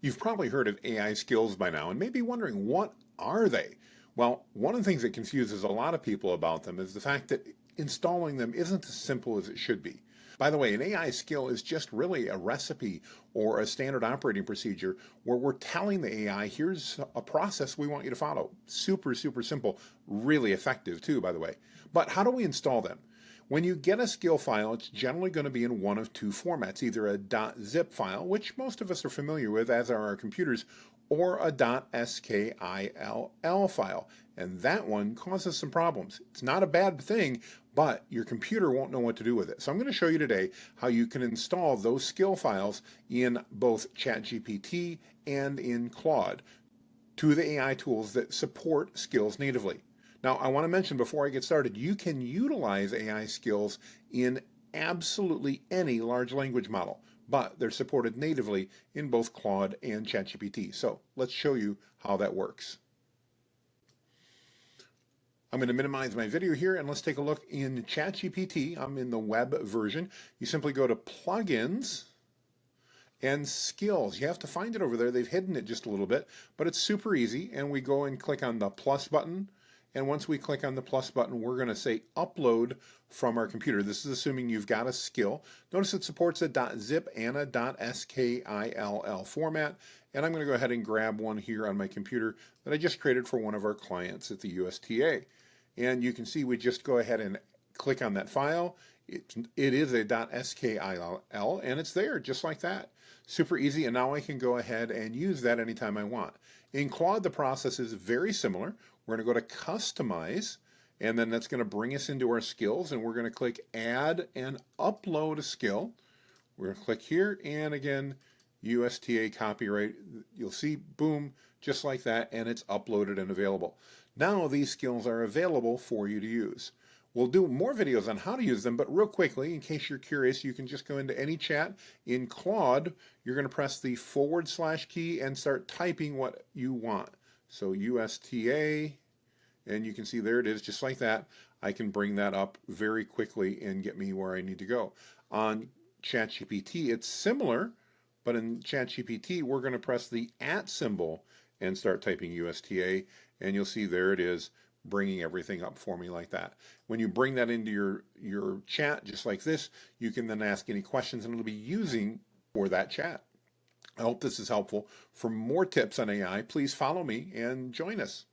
You've probably heard of AI skills by now and may be wondering, what are they? Well, one of the things that confuses a lot of people about them is the fact that installing them isn't as simple as it should be. By the way, an AI skill is just really a recipe or a standard operating procedure where we're telling the AI, here's a process we want you to follow. Super, super simple, really effective too, by the way. But how do we install them? When you get a skill file, it's generally going to be in one of two formats, either a .zip file, which most of us are familiar with, as are our computers, or a .skill file. And that one causes some problems. It's not a bad thing, but your computer won't know what to do with it. So I'm going to show you today how you can install those skill files in both ChatGPT and in Claude, two of the AI tools that support skills natively. Now, I want to mention before I get started, you can utilize AI skills in absolutely any large language model, but they're supported natively in both Claude and ChatGPT. So let's show you how that works. I'm going to minimize my video here and let's take a look in ChatGPT. I'm in the web version. You simply go to Plugins and Skills. You have to find it over there. They've hidden it just a little bit, but it's super easy. And we go and click on the plus button. And once we click on the plus button, we're going to say upload from our computer. This is assuming you've got a skill. Notice it supports a .zip and a .skill format. And I'm going to go ahead and grab one here on my computer that I just created for one of our clients at the USTA. And you can see we just go ahead and click on that file. It is a .skill and it's there just like that. Super easy, and now I can go ahead and use that anytime I want. In Claude, the process is very similar. We're going to go to Customize, and then that's going to bring us into our skills, and we're going to click Add and Upload a skill. We're going to click here, and again, USTA copyright. You'll see, boom, just like that, and it's uploaded and available. Now these skills are available for you to use. We'll do more videos on how to use them, but real quickly, in case you're curious, you can just go into any chat. In Claude, you're going to press the / key and start typing what you want. So USTA, and you can see there it is, just like that. I can bring that up very quickly and get me where I need to go. On ChatGPT, it's similar, but in ChatGPT, we're going to press the @ symbol and start typing USTA, and you'll see there it is, bringing everything up for me like that. When you bring that into your chat, just like this, you can then ask any questions and it'll be using for that chat. I hope this is helpful. For more tips on AI, please follow me and join us.